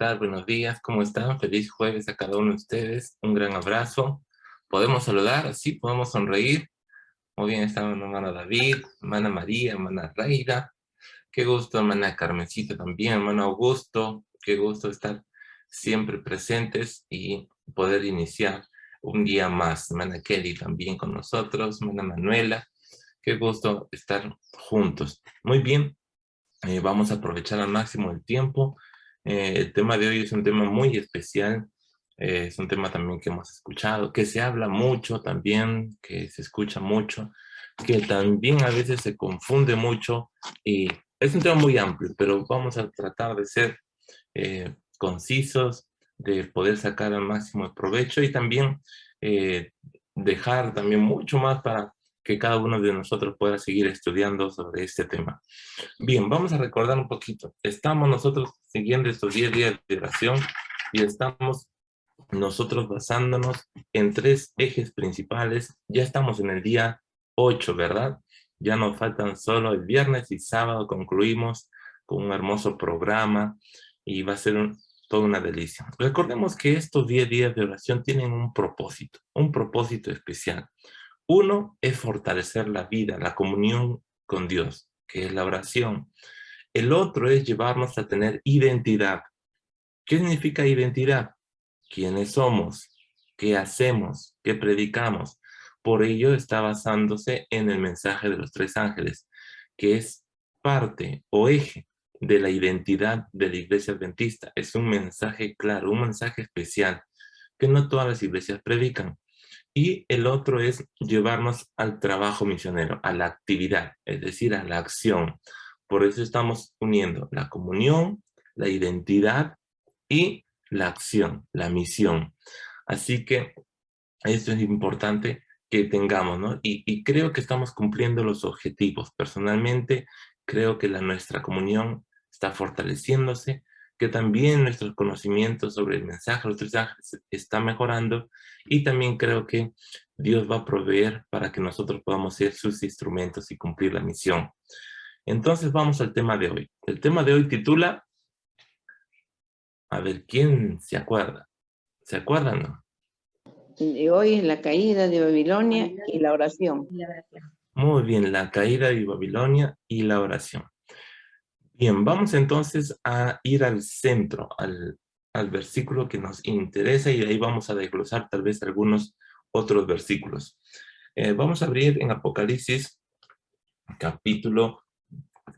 tal? Buenos días, ¿cómo están? Feliz jueves a cada uno de ustedes. Un gran abrazo. ¿Podemos saludar? Sí, podemos sonreír. Muy bien, está mi hermano David, hermana María, hermana Reida. Qué gusto, hermana Carmencita también, hermano Augusto. Qué gusto estar siempre presentes y poder iniciar un día más. Hermana Kelly también con nosotros, hermana Manuela. Qué gusto estar juntos. Muy bien. Vamos a aprovechar al máximo el tiempo. El tema de hoy es un tema muy especial. Es un tema también que hemos escuchado, que se habla mucho también, que se escucha mucho, que también a veces se confunde mucho y es un tema muy amplio, pero vamos a tratar de ser concisos, de poder sacar al máximo el provecho y también eh, dejar también mucho más para que cada uno de nosotros pueda seguir estudiando sobre este tema. Bien, vamos a recordar un poquito. Estamos nosotros siguiendo estos 10 días de oración y estamos nosotros basándonos en 3 ejes principales. Ya estamos en el día 8, ¿verdad? Ya nos faltan solo el viernes y sábado concluimos con un hermoso programa y va a ser toda una delicia. Recordemos que estos 10 días de oración tienen un propósito especial. Uno es fortalecer la vida, la comunión con Dios, que es la oración. El otro es llevarnos a tener identidad. ¿Qué significa identidad? ¿Quiénes somos? ¿Qué hacemos? ¿Qué predicamos? Por ello está basándose en el mensaje de los 3 ángeles, que es parte o eje de la identidad de la iglesia adventista. Es un mensaje claro, un mensaje especial, que no todas las iglesias predican. Y el otro es llevarnos al trabajo misionero, a la actividad, es decir, a la acción. Por eso estamos uniendo la comunión, la identidad y la acción, la misión. Así que esto es importante que tengamos, ¿no? Y creo que estamos cumpliendo los objetivos. Personalmente, creo que nuestra comunión está fortaleciéndose, que también nuestros conocimientos sobre el mensaje de los 3 ángeles está mejorando y también creo que Dios va a proveer para que nosotros podamos ser sus instrumentos y cumplir la misión. Entonces vamos al tema de hoy. El tema de hoy titula, a ver, ¿quién se acuerda? ¿Se acuerdan, no? De hoy es la caída de Babilonia y la oración. Muy bien, la caída de Babilonia y la oración. Bien, vamos entonces a ir al centro, al versículo que nos interesa y de ahí vamos a desglosar tal vez algunos otros versículos. Vamos a abrir en Apocalipsis capítulo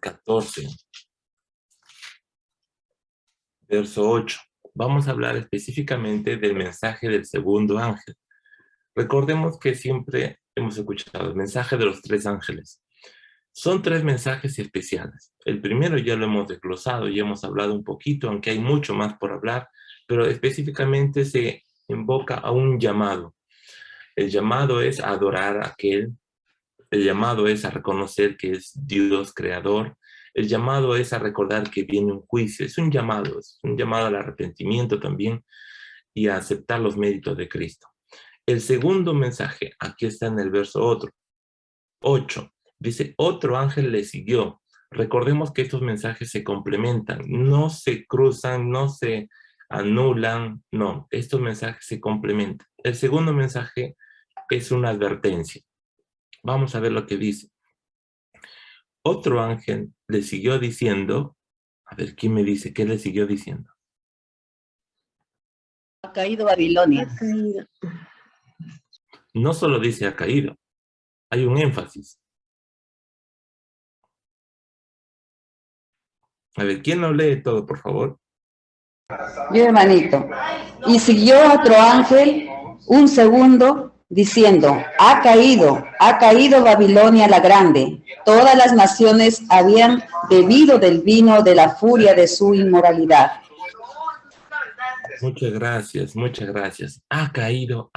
14, verso 8. Vamos a hablar específicamente del mensaje del segundo ángel. Recordemos que siempre hemos escuchado el mensaje de los 3 ángeles. Son 3 mensajes especiales. El primero ya lo hemos desglosado, ya hemos hablado un poquito, aunque hay mucho más por hablar, pero específicamente se invoca a un llamado. El llamado es a adorar a aquel, el llamado es a reconocer que es Dios creador, el llamado es a recordar que viene un juicio, es un llamado al arrepentimiento también y a aceptar los méritos de Cristo. El segundo mensaje, aquí está en el verso 8, dice, otro ángel le siguió. Recordemos que estos mensajes se complementan, no se cruzan, no se anulan, no, estos mensajes se complementan. El segundo mensaje es una advertencia. Vamos a ver lo que dice. Otro ángel le siguió diciendo, a ver, ¿quién me dice qué le siguió diciendo? Ha caído Babilonia. No solo dice ha caído, hay un énfasis. A ver, ¿quién lo lee todo, por favor? Yo, hermanito. Y siguió otro ángel, un segundo, diciendo, ha caído Babilonia la grande. Todas las naciones habían bebido del vino de la furia de su inmoralidad. Muchas gracias, muchas gracias. Ha caído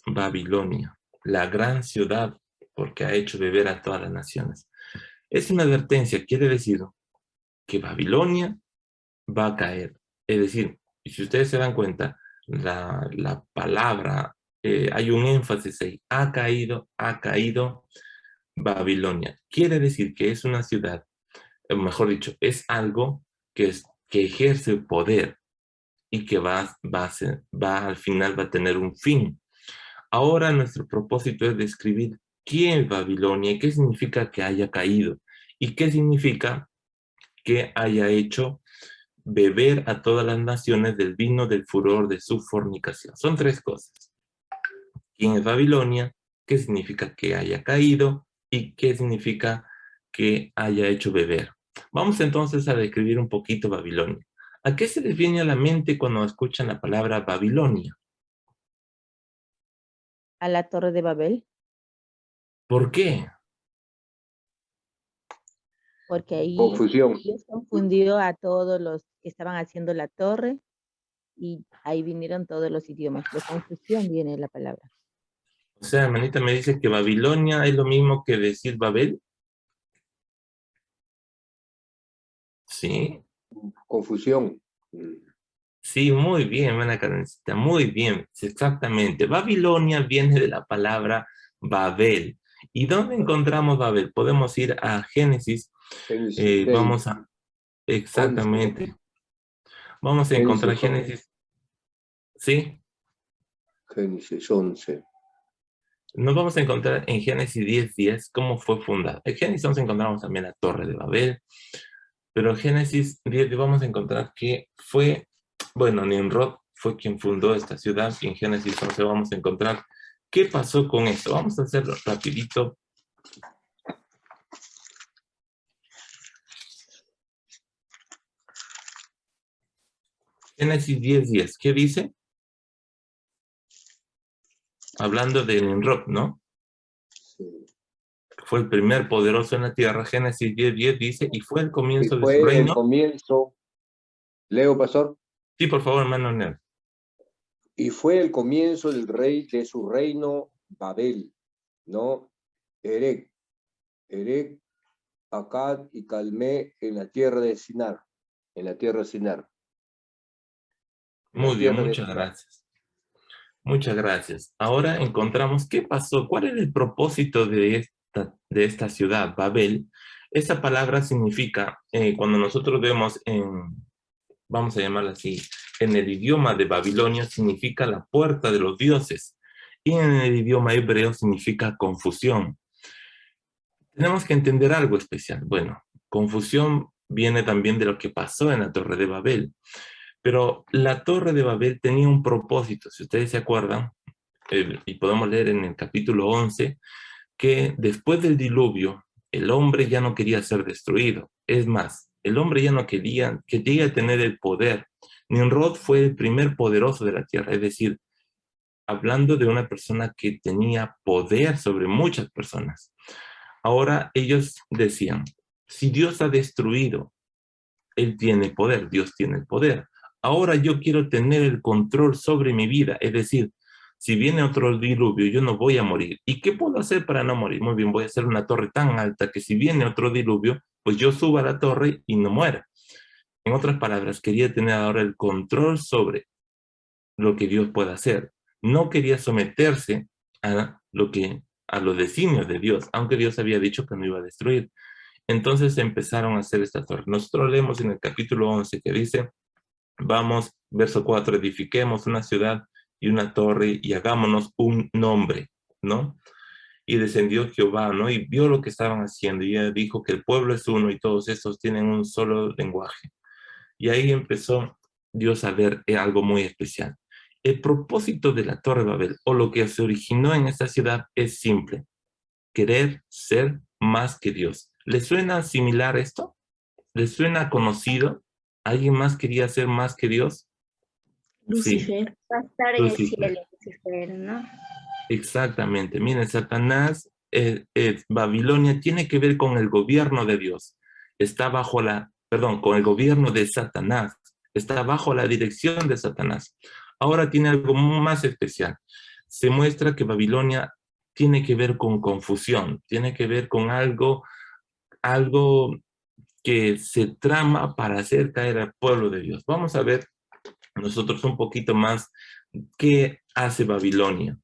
Babilonia, la gran ciudad, porque ha hecho beber a todas las naciones. Es una advertencia, quiere decir que Babilonia va a caer. Es decir, si ustedes se dan cuenta, la palabra, hay un énfasis ahí, ha caído Babilonia. Quiere decir que es una ciudad, mejor dicho, es algo que que ejerce poder y que al final va a tener un fin. Ahora nuestro propósito es describir quién es Babilonia y qué significa que haya caído y qué significa que haya hecho beber a todas las naciones del vino del furor de su fornicación. Son tres cosas. ¿Quién es Babilonia? ¿Qué significa que haya caído? ¿Y qué significa que haya hecho beber? Vamos entonces a describir un poquito Babilonia. ¿A qué se les viene a la mente cuando escuchan la palabra Babilonia? A la Torre de Babel, ¿Por qué? porque ahí Confusión. Dios confundió a todos los que estaban haciendo la torre y ahí vinieron todos los idiomas. De confusión viene la palabra. O sea, hermanita me dice que Babilonia es lo mismo que decir Babel. ¿Sí? Confusión. Sí, muy bien, hermana Karencita, muy bien, sí, exactamente. Babilonia viene de la palabra Babel. ¿Y dónde encontramos Babel? Podemos ir a Génesis, Génesis 6, vamos a, 11. exactamente, vamos a encontrar Génesis, ¿sí? Génesis 11. Nos vamos a encontrar en Génesis 10:10 cómo fue fundada. En Génesis 11 encontramos también la Torre de Babel, pero en Génesis 10 vamos a encontrar que fue, bueno, Nimrod fue quien fundó esta ciudad, y en Génesis 11 vamos a encontrar qué pasó con esto. Vamos a hacerlo rapidito. Génesis 10:10, ¿qué dice? Hablando de Nimrod, ¿no? Sí. Fue el primer poderoso en la tierra. Génesis 10:10 dice, y fue el comienzo Y de su fue el reino. comienzo, leo, pastor. Sí, por favor, hermano Nel. Y fue el comienzo del rey de su reino Babel, ¿no? Erec, Akkad y Calmé en la tierra de Sinar, en la tierra de Sinar. Muy bien, muchas gracias. Muchas gracias. Ahora encontramos qué pasó, cuál es el propósito de esta ciudad, Babel. Esa palabra significa, cuando nosotros vemos vamos a llamarla así, en el idioma de Babilonia significa la puerta de los dioses, y en el idioma hebreo significa confusión. Tenemos que entender algo especial. Bueno, confusión viene también de lo que pasó en la Torre de Babel, pero la Torre de Babel tenía un propósito, si ustedes se acuerdan, y podemos leer en el capítulo 11, que después del diluvio, el hombre ya no quería ser destruido. Es más, el hombre ya no quería tener el poder. Nimrod fue el primer poderoso de la tierra, es decir, hablando de una persona que tenía poder sobre muchas personas. Ahora ellos decían, si Dios ha destruido, Él tiene poder, Dios tiene el poder. Ahora yo quiero tener el control sobre mi vida, es decir, si viene otro diluvio, yo no voy a morir. ¿Y qué puedo hacer para no morir? Muy bien, voy a hacer una torre tan alta que si viene otro diluvio, pues yo suba a la torre y no muera. En otras palabras, quería tener ahora el control sobre lo que Dios puede hacer. No quería someterse a los designios de Dios, aunque Dios había dicho que no iba a destruir. Entonces empezaron a hacer esta torre. Nosotros leemos en el capítulo 11 que dice, vamos, verso 4, edifiquemos una ciudad y una torre y hagámonos un nombre, ¿no? Y descendió Jehová, ¿no? Y vio lo que estaban haciendo y dijo que el pueblo es uno y todos estos tienen un solo lenguaje. Y ahí empezó Dios a ver algo muy especial. El propósito de la Torre de Babel, o lo que se originó en esta ciudad, es simple: querer ser más que Dios. ¿Les suena similar esto? ¿Les suena conocido? ¿Alguien más quería ser más que Dios? Lucifer. Sí, Va a estar en el Lucifer. cielo, Lucifer, ¿no? Exactamente. Miren, Satanás, Babilonia tiene que ver con el gobierno de Dios. Está bajo con el gobierno de Satanás. Está bajo la dirección de Satanás. Ahora tiene algo más especial. Se muestra que Babilonia tiene que ver con confusión, tiene que ver con algo que se trama para hacer caer al pueblo de Dios. Vamos a ver nosotros un poquito más qué hace Babilonia.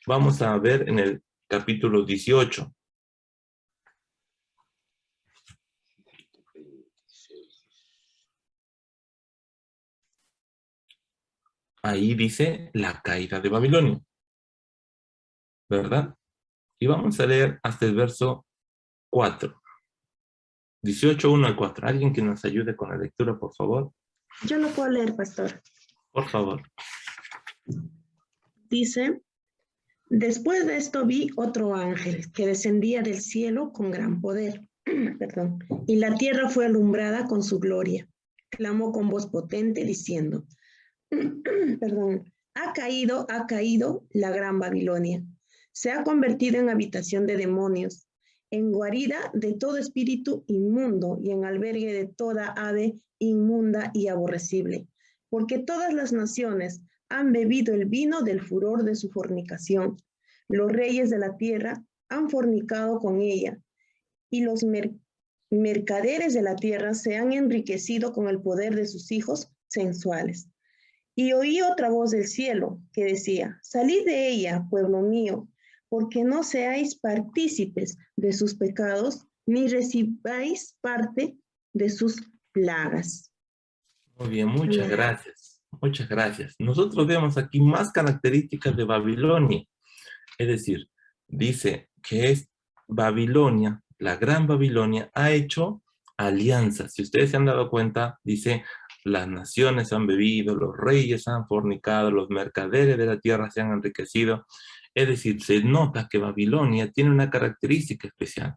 Vamos a ver en el capítulo 18. ahí dice la caída de Babilonia, ¿verdad? Y vamos a leer hasta el verso 4. 18, 1 al 4. ¿Alguien que nos ayude con la lectura, por favor? Yo lo puedo leer, pastor. Por favor. Dice, después de esto vi otro ángel que descendía del cielo con gran poder. Perdón. Y la tierra fue alumbrada con su gloria. Clamó con voz potente diciendo, perdón, ha caído la gran Babilonia. Se ha convertido en habitación de demonios, en guarida de todo espíritu inmundo y en albergue de toda ave inmunda y aborrecible, porque todas las naciones han bebido el vino del furor de su fornicación. Los reyes de la tierra han fornicado con ella, y los mercaderes de la tierra se han enriquecido con el poder de sus hijos sensuales. Y oí otra voz del cielo que decía, salid de ella, pueblo mío, porque no seáis partícipes de sus pecados, ni recibáis parte de sus plagas. Muy bien, muchas gracias. Muchas gracias. Nosotros vemos aquí más características de Babilonia. Es decir, dice que es Babilonia, la gran Babilonia, ha hecho alianzas. Si ustedes se han dado cuenta, dice, las naciones han bebido, los reyes han fornicado, los mercaderes de la tierra se han enriquecido. Es decir, se nota que Babilonia tiene una característica especial.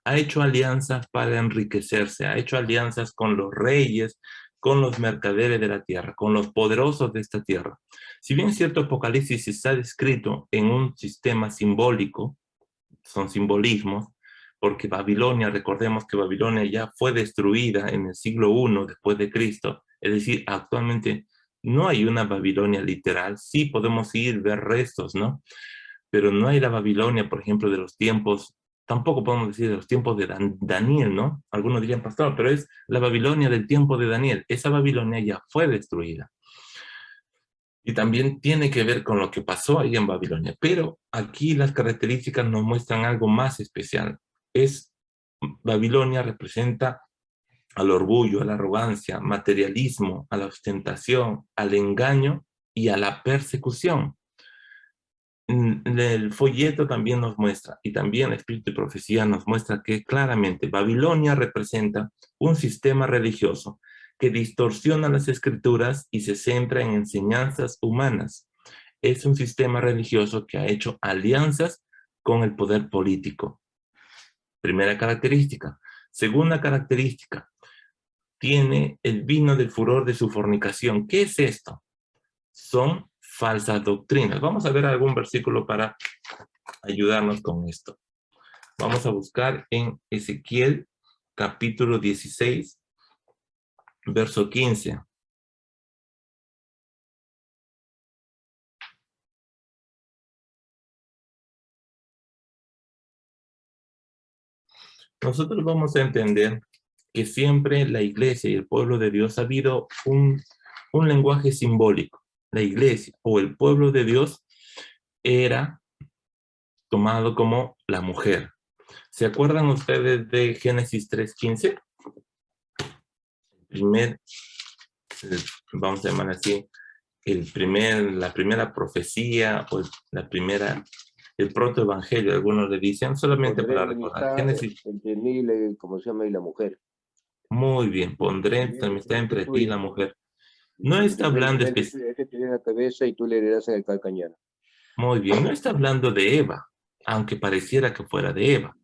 Ha hecho alianzas para enriquecerse, ha hecho alianzas con los reyes, con los mercaderes de la tierra, con los poderosos de esta tierra. Si bien cierto Apocalipsis está descrito en un sistema simbólico, son simbolismos, porque Babilonia, recordemos que Babilonia ya fue destruida en el siglo I después de Cristo, es decir, actualmente no hay una Babilonia literal, sí podemos ir ver restos, ¿no? Pero no hay la Babilonia, por ejemplo, de los tiempos, tampoco podemos decir de los tiempos de Daniel, ¿no? Algunos dirían, pastor, pero es la Babilonia del tiempo de Daniel. Esa Babilonia ya fue destruida. Y también tiene que ver con lo que pasó ahí en Babilonia. Pero aquí las características nos muestran algo más especial. Babilonia representa al orgullo, a la arrogancia, materialismo, a la ostentación, al engaño y a la persecución. El folleto también nos muestra, y también el Espíritu de Profecía nos muestra que claramente Babilonia representa un sistema religioso que distorsiona las escrituras y se centra en enseñanzas humanas. Es un sistema religioso que ha hecho alianzas con el poder político. Primera característica. Segunda característica. Tiene el vino del furor de su fornicación. ¿Qué es esto? Son falsas doctrinas. Vamos a ver algún versículo para ayudarnos con esto. Vamos a buscar en Ezequiel capítulo 16, verso 15. Nosotros vamos a entender que siempre la iglesia y el pueblo de Dios ha habido un lenguaje simbólico. La iglesia o el pueblo de Dios era tomado como la mujer. ¿Se acuerdan ustedes de Génesis 3:15? Vamos a llamar así, la primera profecía o el protoevangelio, algunos le dicen, solamente para recordar. Génesis. Entre mí, como se llama, y la mujer. Muy bien, pondré enemistad entre ti y la mujer. No está hablando Ese tiene la cabeza y tú le heredas en el calcañar. Muy bien, no está hablando de Eva, aunque pareciera que fuera de Eva.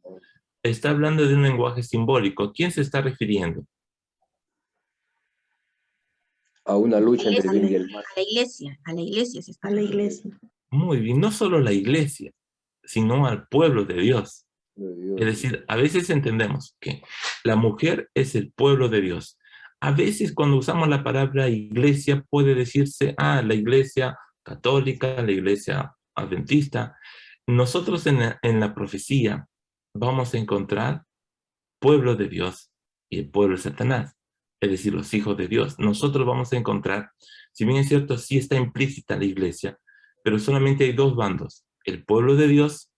Está hablando de un lenguaje simbólico. ¿A quién se está refiriendo? A una lucha entre el bien y el mal. A la iglesia se está. A la iglesia. Muy bien, no solo la iglesia, sino al pueblo de Dios. Es decir, a veces entendemos que la mujer es el pueblo de Dios. A veces cuando usamos la palabra iglesia puede decirse, la iglesia católica, la iglesia adventista. Nosotros en la profecía vamos a encontrar pueblo de Dios y el pueblo de Satanás, es decir, los hijos de Dios. Nosotros vamos a encontrar, si bien es cierto, sí está implícita la iglesia, pero solamente hay dos bandos, el pueblo de Dios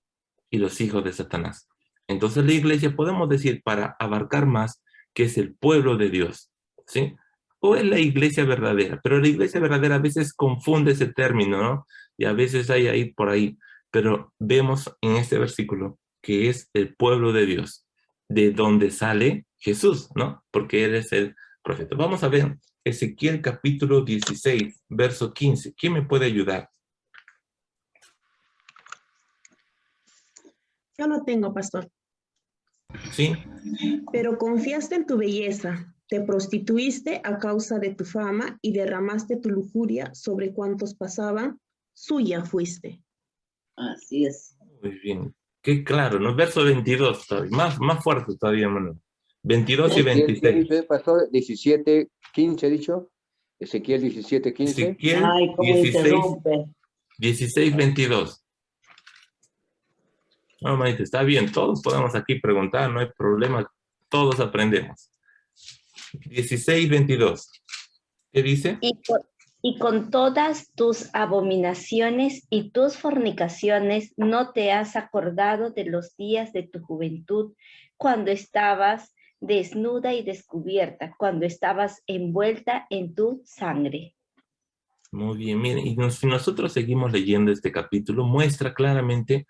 y los hijos de Satanás. Entonces la iglesia podemos decir, para abarcar más, que es el pueblo de Dios, ¿sí? o es la iglesia verdadera, pero la iglesia verdadera a veces confunde ese término, ¿no? Y a veces hay ahí por ahí, pero vemos en este versículo que es el pueblo de Dios, de donde sale Jesús, ¿no? Porque Él es el profeta. Vamos a ver Ezequiel capítulo 16, verso 15. ¿Quién me puede ayudar? Yo lo tengo, pastor. ¿Sí? Pero confiaste en tu belleza, te prostituiste a causa de tu fama y derramaste tu lujuria sobre cuantos pasaban, suya fuiste. Así es. Muy bien. Qué claro, ¿no? Verso 22, todavía, más fuerte todavía, Manuel. 22 y Ezequiel, 26. dice, pastor, 17, 15, dicho. Ezequiel 17, 15. Ezequiel Ay, cómo 16, interrumpe. 16, 22. No, manito, está bien, todos podemos aquí preguntar, no hay problema, todos aprendemos. 16, 22. ¿Qué dice? Y con todas tus abominaciones y tus fornicaciones no te has acordado de los días de tu juventud, cuando estabas desnuda y descubierta, cuando estabas envuelta en tu sangre. Muy bien, miren, y si nosotros seguimos leyendo este capítulo, muestra claramente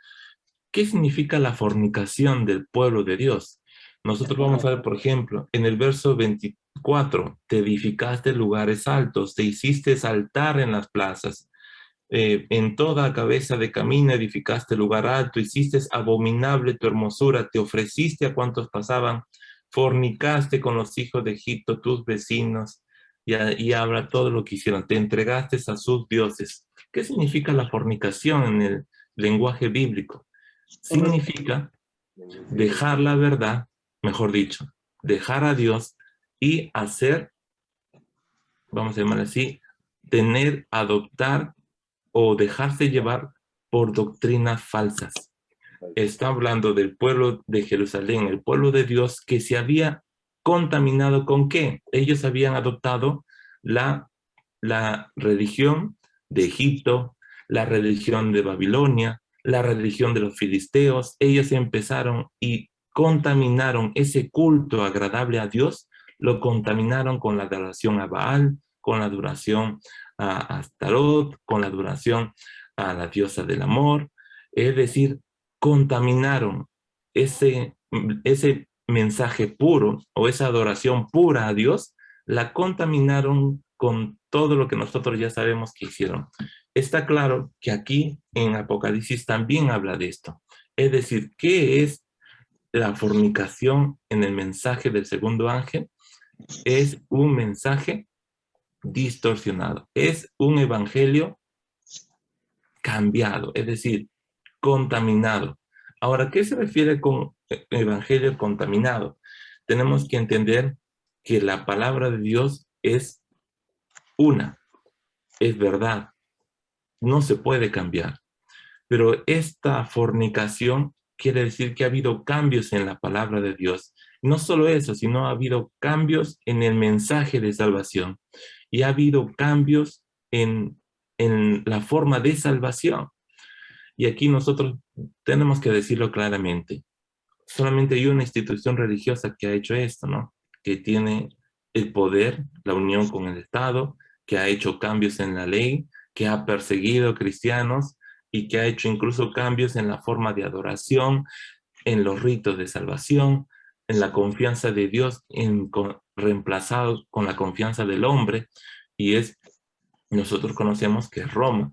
qué significa la fornicación del pueblo de Dios. Nosotros vamos a ver, por ejemplo, en el verso 24, te edificaste lugares altos, te hiciste saltar en las plazas, en toda cabeza de camino edificaste lugar alto, hiciste abominable tu hermosura, te ofreciste a cuantos pasaban, fornicaste con los hijos de Egipto, tus vecinos, y habla todo lo que hicieron, te entregaste a sus dioses. ¿Qué significa la fornicación en el lenguaje bíblico? Significa dejar la verdad, mejor dicho, dejar a Dios y hacer, vamos a llamar así, adoptar o dejarse llevar por doctrinas falsas. Está hablando del pueblo de Jerusalén, el pueblo de Dios que se había contaminado ¿con qué? Ellos habían adoptado la religión de Egipto, la religión de Babilonia, la religión de los filisteos. Ellos empezaron y contaminaron ese culto agradable a Dios, lo contaminaron con la adoración a Baal, con la adoración a Astarot, con la adoración a la diosa del amor. Es decir, contaminaron ese mensaje puro o esa adoración pura a Dios, la contaminaron con todo lo que nosotros ya sabemos que hicieron. Está claro que aquí en Apocalipsis también habla de esto. Es decir, ¿qué es la fornicación en el mensaje del segundo ángel? Es un mensaje distorsionado. Es un evangelio cambiado, es decir, contaminado. Ahora, ¿qué se refiere con evangelio contaminado? Tenemos que entender que la palabra de Dios es una, es verdad, no se puede cambiar. Pero esta fornicación quiere decir que ha habido cambios en la palabra de Dios. No solo eso, sino ha habido cambios en el mensaje de salvación y ha habido cambios en la forma de salvación. Y aquí nosotros tenemos que decirlo claramente. Solamente hay una institución religiosa que ha hecho esto, ¿no? Que tiene el poder, la unión con el Estado, que ha hecho cambios en la ley, que ha perseguido cristianos y que ha hecho incluso cambios en la forma de adoración, en los ritos de salvación, en la confianza de Dios, reemplazados con la confianza del hombre, y nosotros conocemos que es Roma,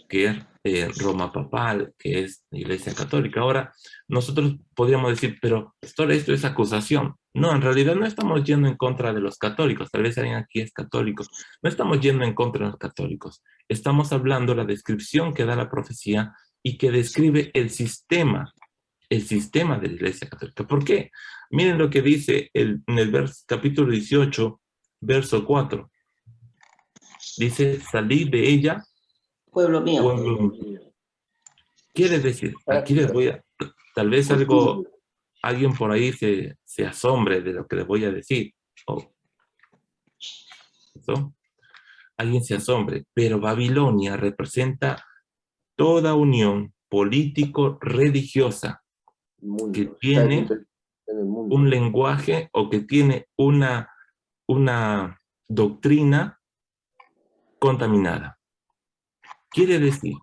que es Roma papal, que es la Iglesia Católica. Ahora, nosotros podríamos decir, pero pastor, esto es acusación. No, en realidad no estamos yendo en contra de los católicos. Tal vez alguien aquí es católico. No estamos yendo en contra de los católicos. Estamos hablando de la descripción que da la profecía y que describe el sistema de la Iglesia Católica. ¿Por qué? Miren lo que dice en el capítulo 18, verso 4. Dice, salid de ella, Pueblo mío. pueblo mío. Quiere decir, aquí les voy a, tal vez alguien por ahí se asombre de lo que les voy a decir. ¿No? Alguien se asombre, pero Babilonia representa toda unión político-religiosa que tiene un lenguaje o que tiene una doctrina contaminada. Quiere decir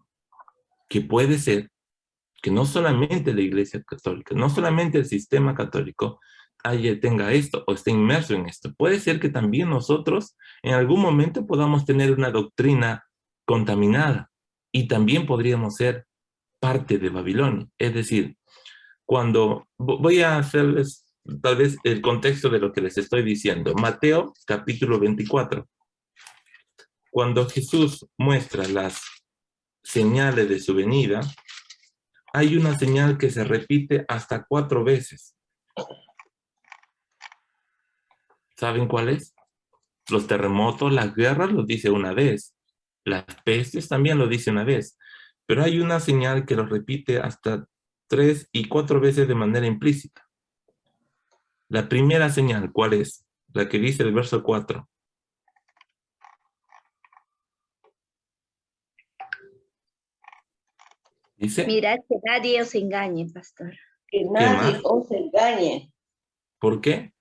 que puede ser que no solamente la Iglesia Católica, no solamente el sistema católico tenga esto o esté inmerso en esto. Puede ser que también nosotros en algún momento podamos tener una doctrina contaminada y también podríamos ser parte de Babilonia. Es decir, cuando voy a hacerles tal vez el contexto de lo que les estoy diciendo. Mateo capítulo 24. Cuando Jesús muestra las señales de su venida, hay una señal que se repite hasta 4 veces. ¿Saben cuál es? Los terremotos, las guerras lo dice una vez. Las pestes también lo dice una vez. Pero hay una señal que lo repite hasta 3 y 4 veces de manera implícita. La primera señal, ¿cuál es? La que dice el verso 4. Dice, Mirad que nadie os engañe, pastor. Que nadie nadie os engañe, ¿por qué?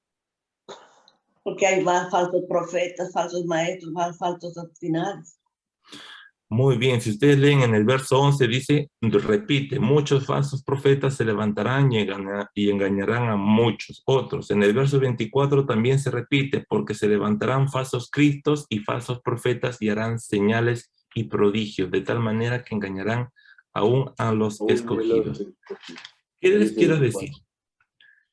porque hay más falsos profetas, falsos maestros, más falsos doctrinales. Muy bien, si ustedes leen en el verso 11, dice, repite, muchos falsos profetas se levantarán y engañarán a muchos otros. En el verso 24 también se repite, porque se levantarán falsos cristos y falsos profetas y harán señales y prodigios, de tal manera que engañarán aún a los escogidos. ¿Qué les quiero decir?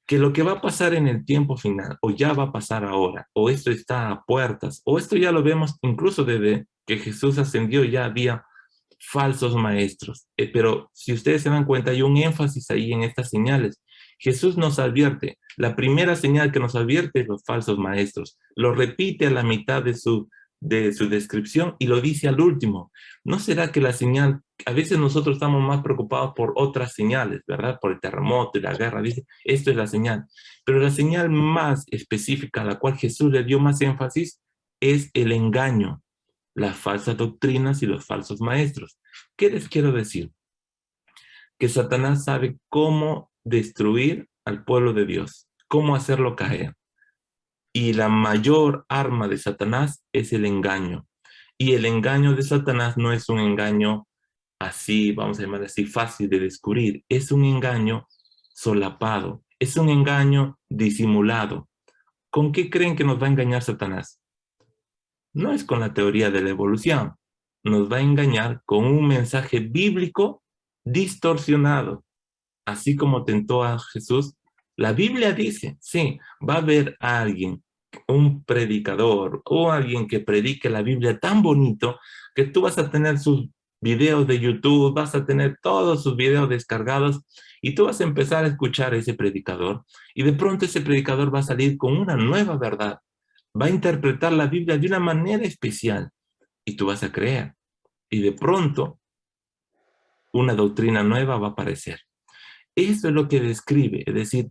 Que lo que va a pasar en el tiempo final, o ya va a pasar ahora, o esto está a puertas, o esto ya lo vemos incluso desde que Jesús ascendió, ya había falsos maestros. Pero si ustedes se dan cuenta, hay un énfasis ahí en estas señales. Jesús nos advierte, la primera señal que nos advierte es los falsos maestros. Lo repite a la mitad de su descripción y lo dice al último. ¿No será que la señal, a veces nosotros estamos más preocupados por otras señales, ¿verdad? Por el terremoto y la guerra, dice, esto es la señal. Pero la señal más específica a la cual Jesús le dio más énfasis es el engaño, las falsas doctrinas y los falsos maestros. ¿Qué les quiero decir? Que Satanás sabe cómo destruir al pueblo de Dios, cómo hacerlo caer. Y la mayor arma de Satanás es el engaño. Y el engaño de Satanás no es un engaño así, vamos a llamar así, fácil de descubrir. Es un engaño solapado. Es un engaño disimulado. ¿Con qué creen que nos va a engañar Satanás? No es con la teoría de la evolución. Nos va a engañar con un mensaje bíblico distorsionado. Así como tentó a Jesús, la Biblia dice, sí, va a haber alguien, un predicador o alguien que predique la Biblia tan bonito que tú vas a tener sus videos de YouTube, vas a tener todos sus videos descargados y tú vas a empezar a escuchar a ese predicador y de pronto ese predicador va a salir con una nueva verdad, va a interpretar la Biblia de una manera especial y tú vas a creer y de pronto una doctrina nueva va a aparecer. Eso es lo que describe, es decir,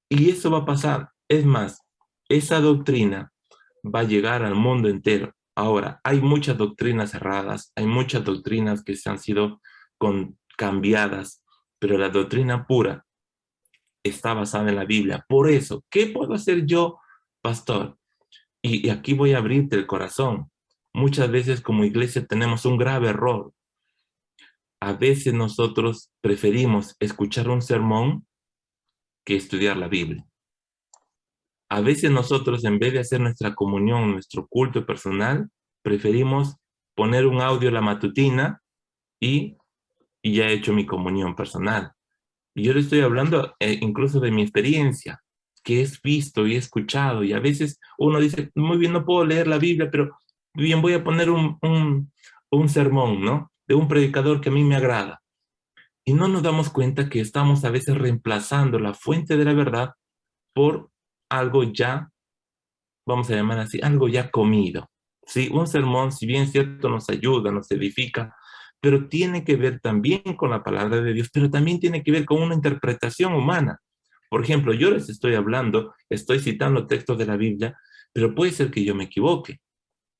y eso va a pasar. Es más, esa doctrina va a llegar al mundo entero. Ahora, hay muchas doctrinas erradas, hay muchas doctrinas que se han sido cambiadas, pero la doctrina pura está basada en la Biblia. Por eso, ¿qué puedo hacer yo, pastor? Y aquí voy a abrirte el corazón. Muchas veces como iglesia tenemos un grave error. A veces nosotros preferimos escuchar un sermón que estudiar la Biblia. A veces nosotros, en vez de hacer nuestra comunión, nuestro culto personal, preferimos poner un audio a la matutina y ya he hecho mi comunión personal. Y yo le estoy hablando incluso de mi experiencia, que he visto y he escuchado. Y a veces uno dice, muy bien, no puedo leer la Biblia, pero bien, voy a poner un sermón, ¿no? De un predicador que a mí me agrada. Y no nos damos cuenta que estamos a veces reemplazando la fuente de la verdad por algo ya, vamos a llamar así, algo ya comido. ¿Sí? Un sermón, si bien es cierto, nos ayuda, nos edifica, pero tiene que ver también con la palabra de Dios, pero también tiene que ver con una interpretación humana. Por ejemplo, yo les estoy hablando, estoy citando textos de la Biblia, pero puede ser que yo me equivoque.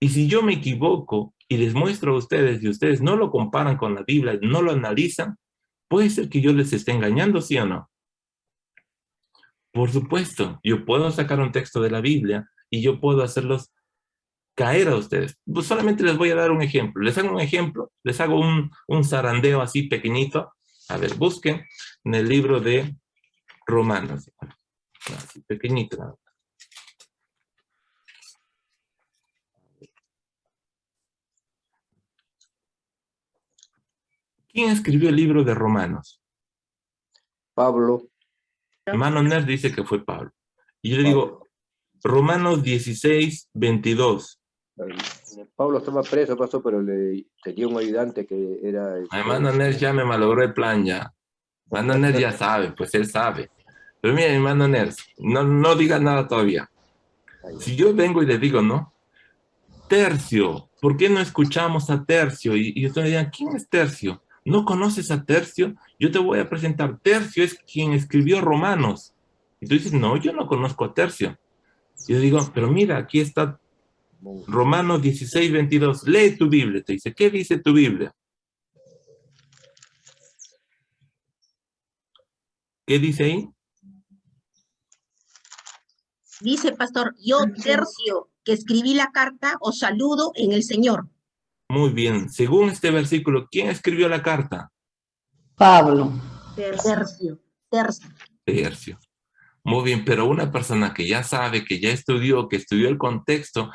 Y si yo me equivoco y les muestro a ustedes y ustedes no lo comparan con la Biblia, no lo analizan, puede ser que yo les esté engañando, ¿sí o no? Por supuesto, yo puedo sacar un texto de la Biblia y yo puedo hacerlos caer a ustedes. Pues solamente les voy a dar un ejemplo. Les hago un ejemplo, les hago un zarandeo así pequeñito. A ver, busquen en el libro de Romanos. Así, pequeñito. ¿No? ¿Quién escribió el libro de Romanos? Pablo. Hermano Nerd dice que fue Pablo. Y yo le digo, Romanos 16, 22. Pablo estaba preso, pasó, pero tenía un ayudante que era... Hermano Nerd ya me malogró el plan ya. Hermano Nerd ya sabe, pues él sabe. Pero mira, hermano Nerd, no diga nada todavía. Si yo vengo y le digo, no, Tercio, ¿por qué no escuchamos a Tercio? Y ustedes dirán, ¿quién es Tercio? ¿No conoces a Tercio? Yo te voy a presentar. Tercio es quien escribió Romanos. Y tú dices, no, yo no conozco a Tercio. Y yo digo, pero mira, aquí está Romanos 16, 22. Lee tu Biblia, te dice. ¿Qué dice tu Biblia? ¿Qué dice ahí? Dice, pastor, yo Tercio, que escribí la carta, os saludo en el Señor. Muy bien. Según este versículo, ¿quién escribió la carta? Pablo. Tercio. Tercio. Muy bien, pero una persona que ya sabe, que ya estudió, que estudió el contexto,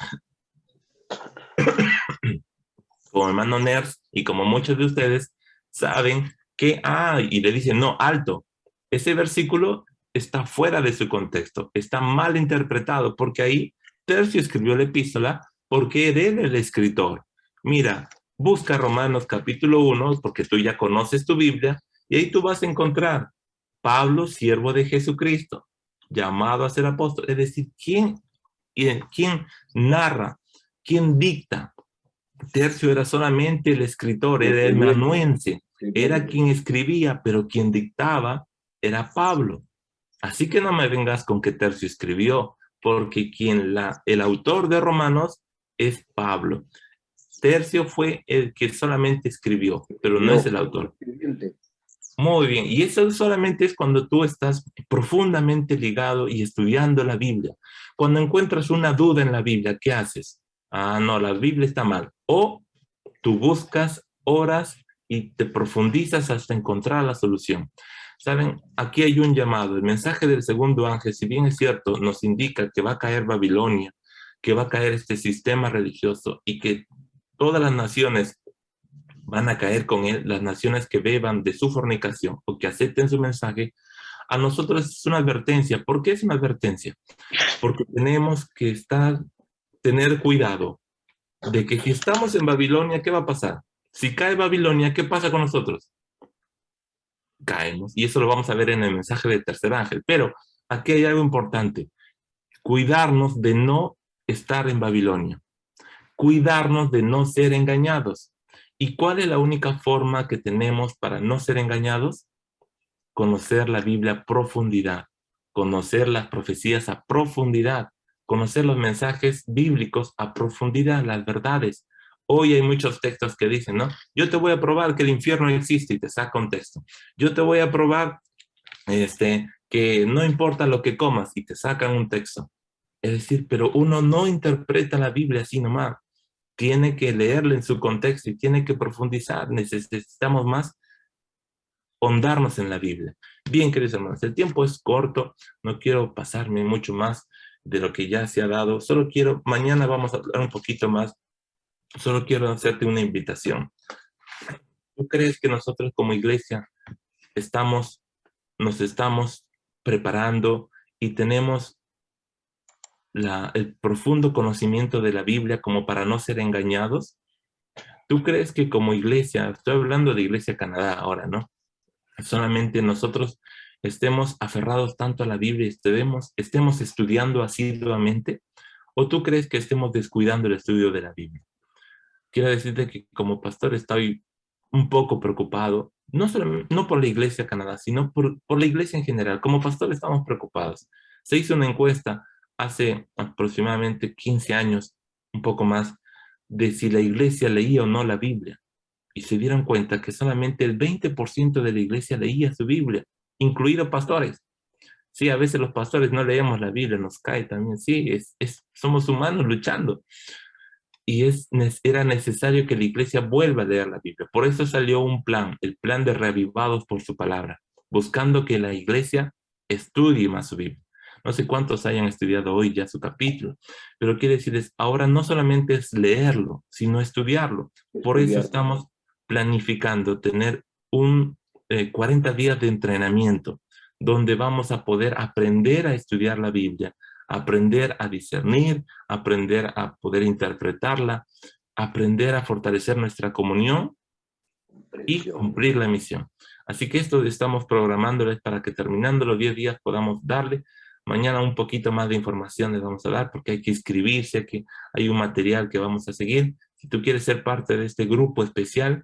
como hermano Ners y como muchos de ustedes, saben que, y le dicen, no, alto, ese versículo está fuera de su contexto, está mal interpretado, porque ahí Tercio escribió la epístola porque era él el escritor. Mira, busca Romanos capítulo 1, porque tú ya conoces tu Biblia, y ahí tú vas a encontrar Pablo, siervo de Jesucristo, llamado a ser apóstol, es decir, ¿quién narra? ¿Quién dicta? Tercio era solamente el escritor, era el amanuense, era quien escribía, pero quien dictaba era Pablo. Así que no me vengas con que Tercio escribió, porque el autor de Romanos es Pablo. Tercio fue el que solamente escribió, pero no es el autor. Muy bien, y eso solamente es cuando tú estás profundamente ligado y estudiando la Biblia. Cuando encuentras una duda en la Biblia, ¿qué haces? No, la Biblia está mal. O tú buscas, oras y te profundizas hasta encontrar la solución. Saben, aquí hay un llamado. El mensaje del segundo ángel, si bien es cierto, nos indica que va a caer Babilonia, que va a caer este sistema religioso y que todas las naciones van a caer con él, las naciones que beban de su fornicación o que acepten su mensaje. A nosotros es una advertencia. ¿Por qué es una advertencia? Porque tenemos que tener cuidado de que si estamos en Babilonia, ¿qué va a pasar? Si cae Babilonia, ¿qué pasa con nosotros? Caemos. Y eso lo vamos a ver en el mensaje del tercer ángel. Pero aquí hay algo importante. Cuidarnos de no estar en Babilonia. Cuidarnos de no ser engañados. ¿Y cuál es la única forma que tenemos para no ser engañados? Conocer la Biblia a profundidad. Conocer las profecías a profundidad. Conocer los mensajes bíblicos a profundidad, las verdades. Hoy hay muchos textos que dicen, ¿no? Yo te voy a probar que el infierno existe y te saca un texto. Yo te voy a probar que no importa lo que comas y te sacan un texto. Es decir, pero uno no interpreta la Biblia así nomás. Tiene que leerla en su contexto y tiene que profundizar. Necesitamos más hondarnos en la Biblia. Bien, queridos hermanos, el tiempo es corto. No quiero pasarme mucho más de lo que ya se ha dado. Mañana vamos a hablar un poquito más. Solo quiero hacerte una invitación. ¿Tú crees que nosotros como iglesia nos estamos preparando y tenemos el profundo conocimiento de la Biblia como para no ser engañados? ¿Tú crees que como iglesia, estoy hablando de Iglesia Canadá ahora, ¿no? Solamente nosotros estemos aferrados tanto a la Biblia y estemos estudiando asiduamente? ¿O tú crees que estemos descuidando el estudio de la Biblia? Quiero decirte que como pastor estoy un poco preocupado, no por la Iglesia Canadá, sino por la iglesia en general. Como pastor estamos preocupados. Se hizo una encuesta hace aproximadamente 15 años, un poco más, de si la iglesia leía o no la Biblia. Y se dieron cuenta que solamente el 20% de la iglesia leía su Biblia, incluidos pastores. Sí, a veces los pastores no leemos la Biblia, nos cae también. Sí, somos humanos luchando. y era necesario que la iglesia vuelva a leer la Biblia. Por eso salió un plan, el plan de reavivados por su palabra, buscando que la iglesia estudie más su Biblia. No sé cuántos hayan estudiado hoy ya su capítulo, pero quiere decirles, ahora no solamente es leerlo, sino estudiarlo. Por eso estamos planificando tener 40 días de entrenamiento, donde vamos a poder aprender a estudiar la Biblia, aprender a discernir, aprender a poder interpretarla, aprender a fortalecer nuestra comunión y cumplir la misión. Así que esto estamos programándoles para que terminando los 10 días podamos darle. Mañana un poquito más de información les vamos a dar porque hay que inscribirse, que hay un material que vamos a seguir. Si tú quieres ser parte de este grupo especial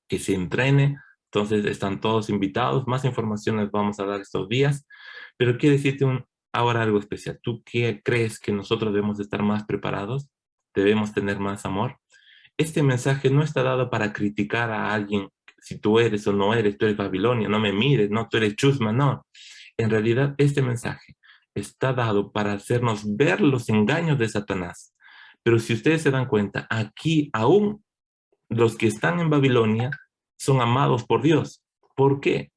que se entrene, entonces están todos invitados. Más información les vamos a dar estos días. Pero quiero decirte ahora algo especial. ¿Tú qué crees que nosotros debemos estar más preparados? ¿Debemos tener más amor? Este mensaje no está dado para criticar a alguien, si tú eres o no eres, tú eres Babilonia, no me mires, no, tú eres Chusma, no. En realidad, este mensaje está dado para hacernos ver los engaños de Satanás. Pero si ustedes se dan cuenta, aquí aún los que están en Babilonia son amados por Dios. ¿Por qué?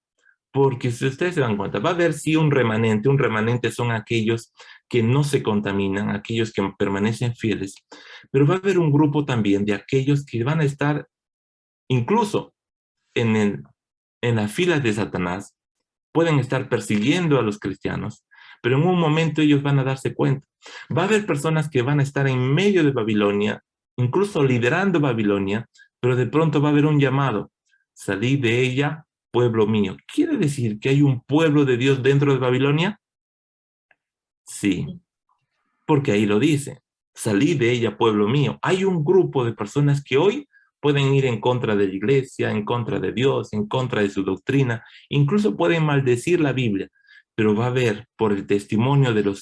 Porque si ustedes se dan cuenta, va a haber sí un remanente son aquellos que no se contaminan, aquellos que permanecen fieles, pero va a haber un grupo también de aquellos que van a estar incluso en las filas de Satanás, pueden estar persiguiendo a los cristianos, pero en un momento ellos van a darse cuenta. Va a haber personas que van a estar en medio de Babilonia, incluso liderando Babilonia, pero de pronto va a haber un llamado, salid de ella, pueblo mío. ¿Quiere decir que hay un pueblo de Dios dentro de Babilonia? Sí, porque ahí lo dice, salid de ella, pueblo mío. Hay un grupo de personas que hoy pueden ir en contra de la iglesia, en contra de Dios, en contra de su doctrina, incluso pueden maldecir la Biblia, pero va a haber por el testimonio del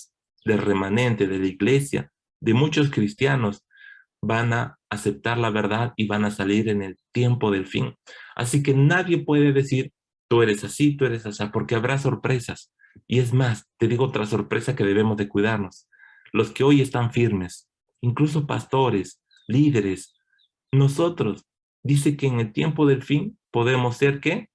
remanente de la iglesia, de muchos cristianos, van a aceptar la verdad y van a salir en el tiempo del fin. Así que nadie puede decir, tú eres así, porque habrá sorpresas. Y es más, te digo otra sorpresa que debemos de cuidarnos. Los que hoy están firmes, incluso pastores, líderes, nosotros, dice que en el tiempo del fin podemos ser, ¿qué?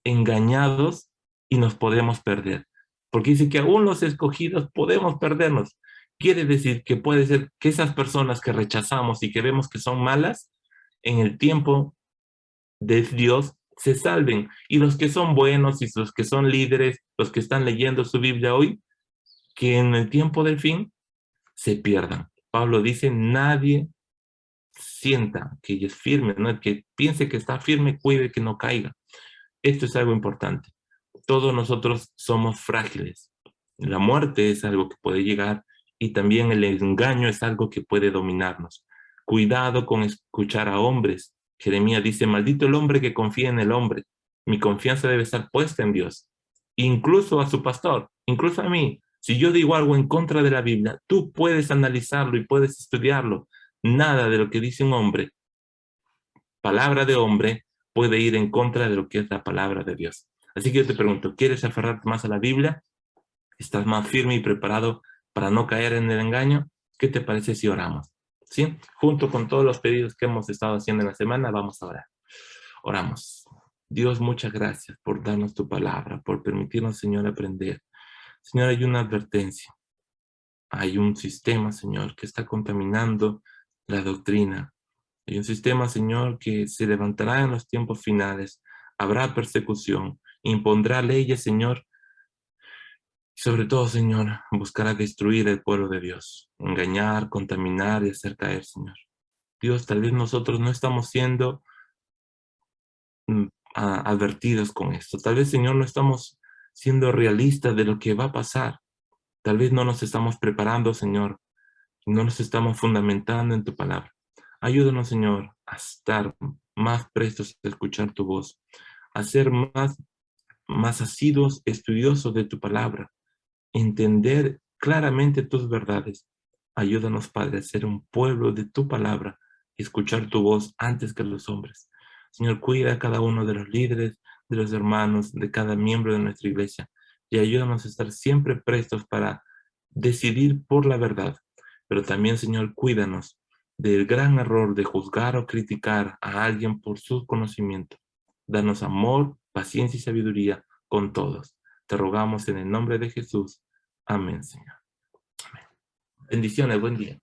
Engañados y nos podemos perder. Porque dice que aún los escogidos podemos perdernos. Quiere decir que puede ser que esas personas que rechazamos y que vemos que son malas, en el tiempo de Dios se salven. Y los que son buenos y los que son líderes, los que están leyendo su Biblia hoy, que en el tiempo del fin se pierdan. Pablo dice, nadie sienta que es firme, ¿no? El que piense que está firme, cuide que no caiga. Esto es algo importante. Todos nosotros somos frágiles. La muerte es algo que puede llegar y también el engaño es algo que puede dominarnos. Cuidado con escuchar a hombres. Jeremías dice, maldito el hombre que confía en el hombre. Mi confianza debe estar puesta en Dios. Incluso a su pastor, incluso a mí. Si yo digo algo en contra de la Biblia, tú puedes analizarlo y puedes estudiarlo. Nada de lo que dice un hombre, palabra de hombre, puede ir en contra de lo que es la palabra de Dios. Así que yo te pregunto, ¿quieres aferrarte más a la Biblia? ¿Estás más firme y preparado para no caer en el engaño? ¿Qué te parece si oramos? ¿Sí? Junto con todos los pedidos que hemos estado haciendo en la semana, vamos a orar. Oramos. Dios, muchas gracias por darnos tu palabra, por permitirnos, Señor, aprender. Señor, hay una advertencia. Hay un sistema, Señor, que está contaminando la doctrina. Hay un sistema, Señor, que se levantará en los tiempos finales. Habrá persecución. Impondrá leyes, Señor. Y sobre todo, Señor, buscará destruir el pueblo de Dios. Engañar, contaminar y hacer caer, Señor. Dios, tal vez nosotros no estamos siendo advertidos con esto. Tal vez, Señor, no estamos siendo realistas de lo que va a pasar. Tal vez no nos estamos preparando, Señor. No nos estamos fundamentando en tu palabra. Ayúdanos, Señor, a estar más prestos a escuchar tu voz, a ser más asiduos, estudiosos de tu palabra, entender claramente tus verdades. Ayúdanos, Padre, a ser un pueblo de tu palabra y escuchar tu voz antes que los hombres. Señor, cuida a cada uno de los líderes, de los hermanos, de cada miembro de nuestra iglesia y ayúdanos a estar siempre prestos para decidir por la verdad. Pero también, Señor, cuídanos del gran error de juzgar o criticar a alguien por su conocimiento. Danos amor, paciencia y sabiduría con todos. Te rogamos en el nombre de Jesús. Amén, Señor. Amén. Bendiciones, buen día.